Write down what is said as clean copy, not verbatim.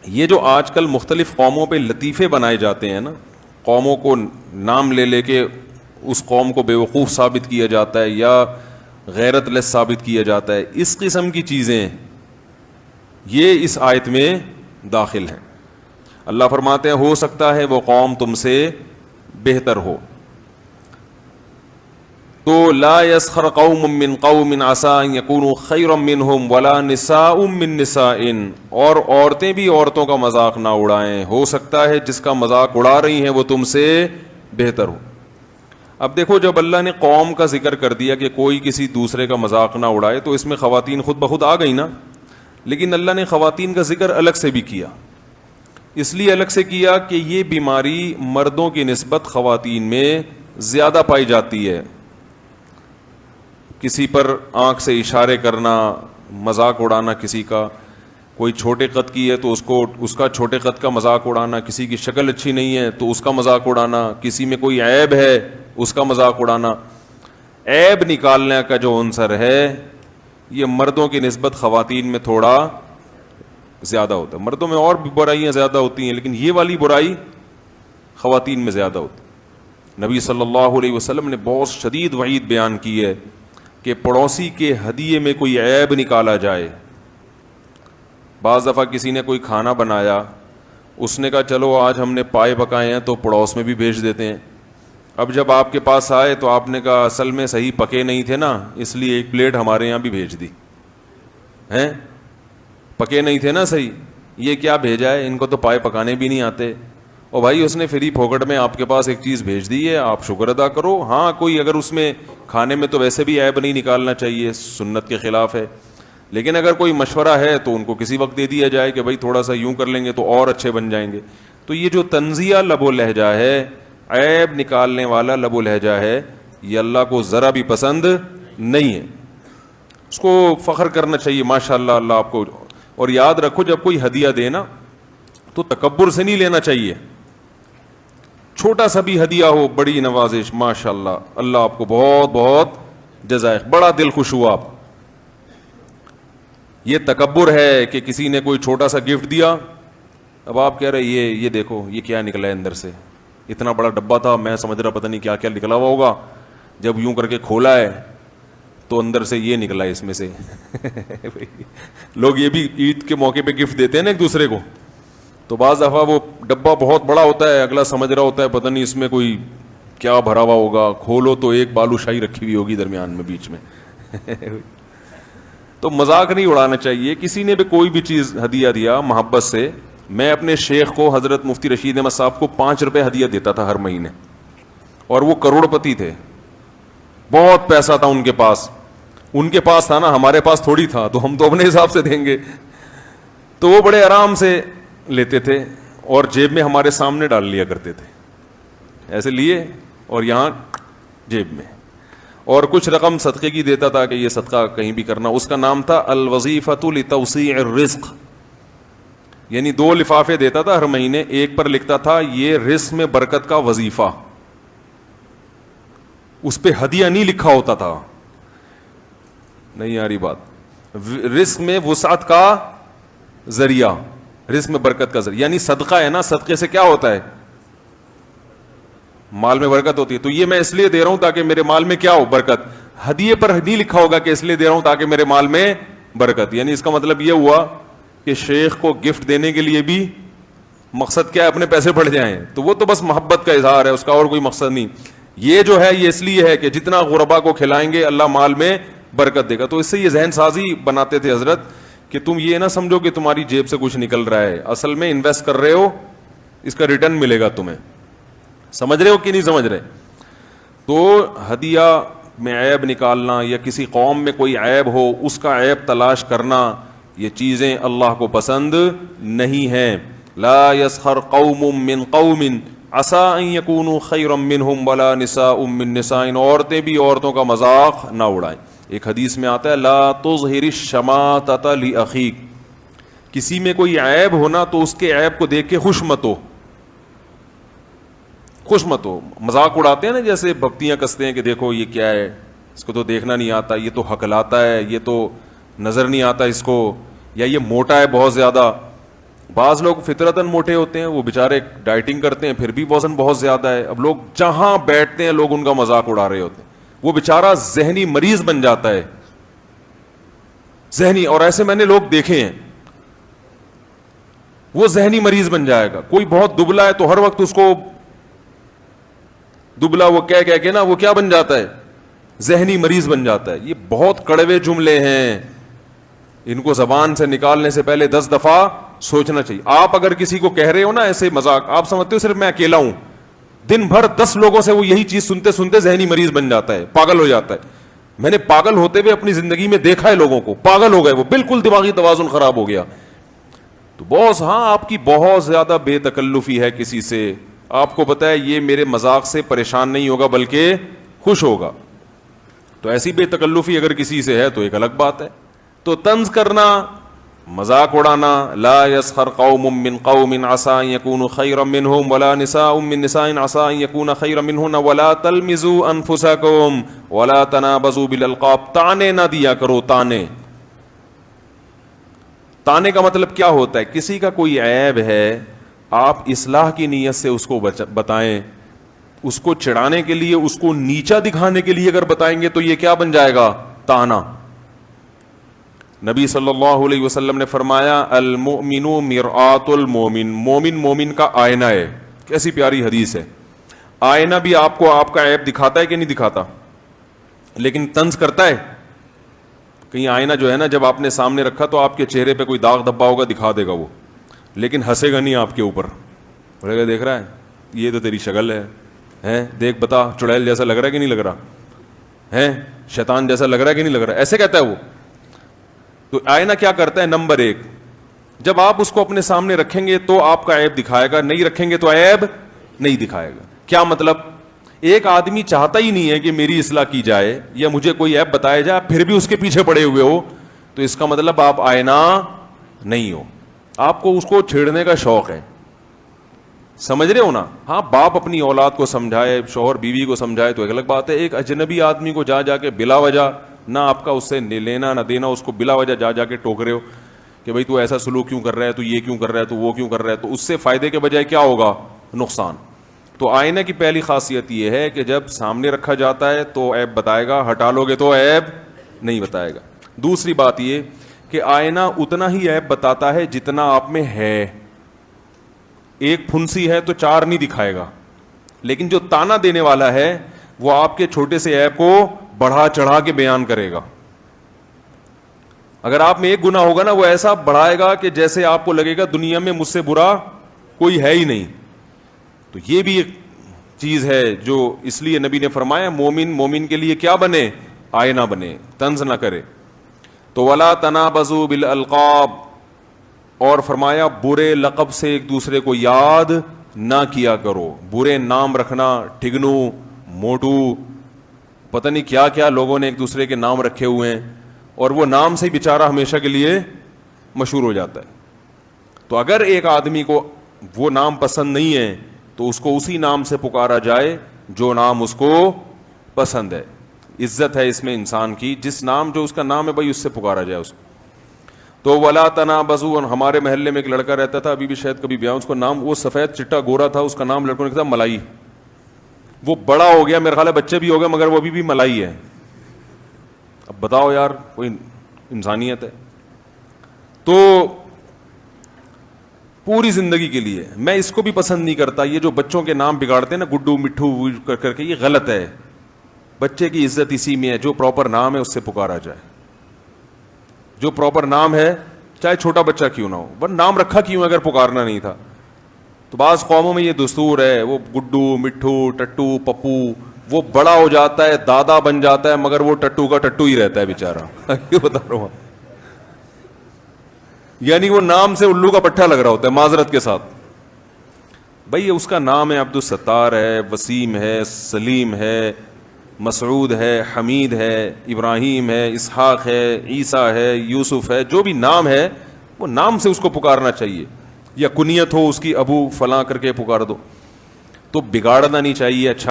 یہ جو آج کل مختلف قوموں پہ لطیفے بنائے جاتے ہیں نا، قوموں کو نام لے لے کے اس قوم کو بیوقوف ثابت کیا جاتا ہے یا غیرت لیس ثابت کیا جاتا ہے، اس قسم کی چیزیں یہ اس آیت میں داخل ہیں. اللہ فرماتے ہیں ہو سکتا ہے وہ قوم تم سے بہتر ہو. تو لا يسخر قوم من قوم عسى ان يكونوا خيرا منهم ولا نساء من نساء، اور عورتیں بھی عورتوں کا مذاق نہ اڑائیں، ہو سکتا ہے جس کا مذاق اڑا رہی ہیں وہ تم سے بہتر ہو. اب دیکھو جب اللہ نے قوم کا ذکر کر دیا کہ کوئی کسی دوسرے کا مذاق نہ اڑائے تو اس میں خواتین خود بخود آ گئی نا، لیکن اللہ نے خواتین کا ذکر الگ سے بھی کیا. اس لیے الگ سے کیا کہ یہ بیماری مردوں کی نسبت خواتین میں زیادہ پائی جاتی ہے. کسی پر آنکھ سے اشارے کرنا، مذاق اڑانا کسی کا، کوئی چھوٹے قد کی ہے تو اس کا چھوٹے قد کا مذاق اڑانا، کسی کی شکل اچھی نہیں ہے تو اس کا مذاق اڑانا، کسی میں کوئی عیب ہے اس کا مذاق اڑانا. عیب نکالنے کا جو عنصر ہے یہ مردوں کی نسبت خواتین میں تھوڑا زیادہ ہوتا ہے. مردوں میں اور بھی برائیاں زیادہ ہوتی ہیں لیکن یہ والی برائی خواتین میں زیادہ ہوتی ہے. نبی صلی اللہ علیہ وسلم نے بہت شدید وعید بیان کی ہے کہ پڑوسی کے ہدیے میں کوئی عیب نکالا جائے. بعض دفعہ کسی نے کوئی کھانا بنایا، اس نے کہا چلو آج ہم نے پائے پکائے ہیں تو پڑوس میں بھی بھیج دیتے ہیں. اب جب آپ کے پاس آئے تو آپ نے کہا اصل میں صحیح پکے نہیں تھے نا، اس لیے ایک پلیٹ ہمارے یہاں بھی بھیج دی. ہیں پکے نہیں تھے نا صحیح، یہ کیا بھیجا ہے، ان کو تو پائے پکانے بھی نہیں آتے. اور بھائی اس نے فری پھوکٹ میں آپ کے پاس ایک چیز بھیج دی ہے، آپ شکر ادا کرو. ہاں کوئی اگر اس میں کھانے میں تو ویسے بھی عیب نہیں نکالنا چاہیے، سنت کے خلاف ہے، لیکن اگر کوئی مشورہ ہے تو ان کو کسی وقت دے دیا جائے کہ بھائی تھوڑا سا یوں کر لیں گے تو اور اچھے بن جائیں گے. تو یہ جو تنزیہ لب و لہجہ ہے، عیب نکالنے والا لب و لہجہ ہے، یہ اللہ کو ذرا بھی پسند نہیں ہے. اس کو فخر کرنا چاہیے ماشاء اللہ اللہ آپ کو. اور یاد رکھو جب کوئی ہدیہ دے نا تو تکبر سے نہیں لینا چاہیے. چھوٹا سا بھی ہدیہ ہو، بڑی نوازش، ماشاء اللہ اللہ آپ کو بہت بہت جزائے، بڑا دل خوش ہوا آپ. یہ تکبر ہے کہ کسی نے کوئی چھوٹا سا گفٹ دیا، اب آپ کہہ رہے یہ دیکھو یہ کیا نکلا ہے اندر سے، اتنا بڑا ڈبہ تھا، میں سمجھ رہا پتہ نہیں کیا کیا نکلا ہوا ہوگا، جب یوں کر کے کھولا ہے تو اندر سے یہ نکلا ہے اس میں سے. لوگ یہ بھی عید کے موقع پہ گفٹ دیتے ہیں نا ایک دوسرے کو، تو بعض دفعہ وہ ڈبہ بہت بڑا ہوتا ہے، اگلا سمجھ رہا ہوتا ہے پتہ نہیں اس میں کوئی کیا بھرا ہوا ہوگا، کھولو تو ایک بالو شاہی رکھی ہوئی ہوگی درمیان میں بیچ میں. تو مذاق نہیں اڑانا چاہیے. کسی نے بھی کوئی بھی چیز ہدیہ دیا محبت سے، میں اپنے شیخ کو حضرت مفتی رشید احمد صاحب کو 5 روپے ہدیہ دیتا تھا ہر مہینے، اور وہ کروڑ پتی تھے، بہت پیسہ تھا ان کے پاس تھا نا، ہمارے پاس تھوڑی تھا، تو ہم تو اپنے حساب سے دیں گے. تو وہ بڑے آرام سے لیتے تھے اور جیب میں ہمارے سامنے ڈال لیا کرتے تھے، ایسے لیے اور یہاں جیب میں، اور کچھ رقم صدقے کی دیتا تھا کہ یہ صدقہ کہیں بھی کرنا. اس کا نام تھا الوظیفۃ لتوسیع الرزق، یعنی 2 لفافے دیتا تھا ہر مہینے، ایک پر لکھتا تھا یہ رزق میں برکت کا وظیفہ، اس پہ ہدیہ نہیں لکھا ہوتا تھا. نہیں آ رہی بات؟ رزق میں وسعت کا ذریعہ، رزق میں برکت کا ذریعہ، یعنی صدقہ ہے نا، صدقے سے کیا ہوتا ہے، مال میں برکت ہوتی ہے. تو یہ میں اس لیے دے رہا ہوں تاکہ میرے مال میں کیا ہو، برکت. ہدیے پر نہیں لکھا ہوگا کہ اس لیے دے رہا ہوں تاکہ میرے مال میں برکت، یعنی اس کا مطلب یہ ہوا کہ شیخ کو گفٹ دینے کے لیے بھی مقصد کیا ہے، اپنے پیسے بڑھ جائیں، تو وہ تو بس محبت کا اظہار ہے، اس کا اور کوئی مقصد نہیں. یہ جو ہے یہ اس لیے ہے کہ جتنا غربا کو کھلائیں گے اللہ مال میں برکت دے گا. تو اس سے یہ ذہن سازی بناتے تھے حضرت کہ تم یہ نہ سمجھو کہ تمہاری جیب سے کچھ نکل رہا ہے، اصل میں انویسٹ کر رہے ہو، اس کا ریٹرن ملے گا تمہیں. سمجھ رہے ہو کہ نہیں سمجھ رہے؟ تو ہدیہ میں عیب نکالنا یا کسی قوم میں کوئی عیب ہو اس کا عیب تلاش کرنا، یہ چیزیں اللہ کو پسند نہیں ہیں. لا يسخر قوم من قوم عسى ان يكونوا خيرا منهم ولا نساء من نساء، عورتیں بھی عورتوں کا مذاق نہ اڑائیں. ایک حدیث میں آتا ہے لا تظہر الشماتة لأخیک، کسی میں کوئی عیب ہونا تو اس کے عیب کو دیکھ کے خوش مت ہو، خوش مت ہو. مذاق اڑاتے ہیں نا، جیسے بھپتیاں کستے ہیں کہ دیکھو یہ کیا ہے، اس کو تو دیکھنا نہیں آتا، یہ تو ہکلاتا ہے، یہ تو نظر نہیں آتا اس کو، یا یہ موٹا ہے بہت زیادہ. بعض لوگ فطرتاً موٹے ہوتے ہیں, وہ بیچارے ڈائٹنگ کرتے ہیں پھر بھی وزن بہت زیادہ ہے. اب لوگ جہاں بیٹھتے ہیں لوگ ان کا مذاق اڑا رہے ہوتے ہیں, وہ بیچارہ ذہنی مریض بن جاتا ہے, ذہنی. اور ایسے میں نے لوگ دیکھے ہیں, وہ ذہنی مریض بن جائے گا. کوئی بہت دبلا ہے تو ہر وقت اس کو دبلا وہ کہہ کے نا وہ کیا بن جاتا ہے, ذہنی مریض بن جاتا ہے. یہ بہت کڑوے جملے ہیں, ان کو زبان سے نکالنے سے پہلے 10 دفعہ سوچنا چاہیے. آپ اگر کسی کو کہہ رہے ہو نا ایسے مذاق, آپ سمجھتے ہو صرف میں اکیلا ہوں, دن بھر 10 لوگوں سے وہ یہی چیز سنتے سنتے ذہنی مریض بن جاتا ہے, پاگل ہو جاتا ہے. میں نے پاگل ہوتے ہوئے اپنی زندگی میں دیکھا ہے لوگوں کو, پاگل ہو گئے, وہ بالکل دماغی توازن خراب ہو گیا. تو بہت ہاں آپ کی بہت زیادہ بے تکلفی ہے کسی سے, آپ کو پتا ہے یہ میرے مذاق سے پریشان نہیں ہوگا بلکہ خوش ہوگا, تو ایسی بے تکلفی اگر کسی سے ہے تو ایک الگ بات ہے. تو طنز کرنا, مذاق اڑانا, لا يسخر قوم من قوم عسى ان يكونوا خيرا منهم ولا نساء من نساء عسى ان يكون خيرا منهن ولا تلمزوا انفسكم ولا تنابزوا بالالقاب. تانے نہ دیا کرو, تانے. تانے کا مطلب کیا ہوتا ہے, کسی کا کوئی عیب ہے, آپ اصلاح کی نیت سے اس کو بتائیں, اس کو چڑھانے کے لیے, اس کو نیچا دکھانے کے لیے اگر بتائیں گے تو یہ کیا بن جائے گا, تانا. نبی صلی اللہ علیہ وسلم نے فرمایا المؤمن مرآت المومن, مومن مومن کا آئینہ ہے. کیسی پیاری حدیث ہے. آئینہ بھی آپ کو آپ کا عیب دکھاتا ہے کہ نہیں دکھاتا, لیکن طنز کرتا ہے. کہیں آئینہ جو ہے نا جب آپ نے سامنے رکھا تو آپ کے چہرے پہ کوئی داغ دھبا ہوگا, دکھا دے گا وہ, لیکن ہنسے گا نہیں آپ کے اوپر. بولے گا دیکھ رہا ہے یہ تو تیری شکل ہے, دیکھ بتا چڑیل جیسا لگ رہا ہے کہ نہیں لگ رہا ہے, شیطان جیسا لگ رہا ہے کہ نہیں لگ رہا ہے, ایسے کہتا ہے وہ. تو آئینہ کیا کرتا ہے, نمبر 1, جب آپ اس کو اپنے سامنے رکھیں گے تو آپ کا عیب دکھائے گا, نہیں رکھیں گے تو عیب نہیں دکھائے گا. کیا مطلب, ایک آدمی چاہتا ہی نہیں ہے کہ میری اصلاح کی جائے یا مجھے کوئی عیب بتایا جائے, پھر بھی اس کے پیچھے پڑے ہوئے ہو, تو اس کا مطلب آپ آئینہ نہیں ہو, آپ کو اس کو چھیڑنے کا شوق ہے. سمجھ رہے ہو نا. ہاں باپ اپنی اولاد کو سمجھائے, شوہر بیوی کو سمجھائے تو ایک الگ بات ہے. ایک اجنبی آدمی کو جا کے بلا وجہ, نہ آپ کا اس سے لینا نہ دینا, اس کو بلا وجہ جا کے ٹوک رہے ہو کہ بھائی تو ایسا سلوک کیوں کر رہا ہے, تو یہ کیوں کر رہا ہے, تو وہ کیوں کر رہا ہے, تو اس سے فائدے کے بجائے کیا ہوگا, نقصان. تو آئینہ کی پہلی خاصیت یہ ہے کہ جب سامنے رکھا جاتا ہے تو عیب بتائے گا, ہٹا لو گے تو عیب نہیں بتائے گا. دوسری بات یہ کہ آئینہ اتنا ہی عیب بتاتا ہے جتنا آپ میں ہے. ایک پھنسی ہے تو 4 نہیں دکھائے گا, لیکن جو تانا دینے والا ہے وہ آپ کے چھوٹے سے عیب کو بڑھا چڑھا کے بیان کرے گا. اگر آپ میں ایک گناہ ہوگا نا وہ ایسا بڑھائے گا کہ جیسے آپ کو لگے گا دنیا میں مجھ سے برا کوئی ہے ہی نہیں. تو یہ بھی ایک چیز ہے جو اس لیے نبی نے فرمایا مومن مومن کے لیے کیا بنے, آئینہ بنے, طنز نہ کرے. تو ولا تنابزوا بالالقاب, اور فرمایا برے لقب سے ایک دوسرے کو یاد نہ کیا کرو. برے نام رکھنا, ٹھگنو, موٹو, پتہ نہیں کیا کیا لوگوں نے ایک دوسرے کے نام رکھے ہوئے ہیں, اور وہ نام سے بیچارہ ہمیشہ کے لیے مشہور ہو جاتا ہے. تو اگر ایک آدمی کو وہ نام پسند نہیں ہے تو اس کو اسی نام سے پکارا جائے جو نام اس کو پسند ہے. عزت ہے اس میں انسان کی, جس نام جو اس کا نام ہے بھائی اس سے پکارا جائے اس کو. تو ولا تنابزوا, ہمارے محلے میں ایک لڑکا رہتا تھا, ابھی بھی شاید کبھی بیاں, اس کو نام, وہ سفید چٹا گورا تھا, اس کا نام لڑکوں نے کہا ملائی. وہ بڑا ہو گیا, میرے خیال ہے بچے بھی ہو گئے, مگر وہ ابھی بھی ملائی ہے. اب بتاؤ یار, کوئی انسانیت ہے؟ تو پوری زندگی کے لیے میں اس کو بھی پسند نہیں کرتا, یہ جو بچوں کے نام بگاڑتے ہیں نا گڈو مٹھو کر کے, یہ غلط ہے. بچے کی عزت اسی میں ہے, جو پراپر نام ہے اس سے پکارا جائے. جو پراپر نام ہے چاہے چھوٹا بچہ کیوں نہ ہو, ورنہ نام رکھا کیوں اگر پکارنا نہیں تھا. تو بعض قوموں میں یہ دستور ہے, وہ گڈو مٹھو ٹٹو پپو, وہ بڑا ہو جاتا ہے دادا بن جاتا ہے مگر وہ ٹٹو کا ٹٹو ہی رہتا ہے بیچارہ. یہ بتا رہا ہوں, یعنی وہ نام سے الو کا پٹھا لگ رہا ہوتا ہے, معذرت کے ساتھ. بھائی اس کا نام ہے عبدالستار ہے, وسیم ہے, سلیم ہے, مسعود ہے, حمید ہے, ابراہیم ہے, اسحاق ہے, عیسیٰ ہے, یوسف ہے, جو بھی نام ہے وہ نام سے اس کو پکارنا چاہیے. یا کنیت ہو اس کی ابو فلاں کر کے پکار دو, تو بگاڑنا نہیں چاہیے. اچھا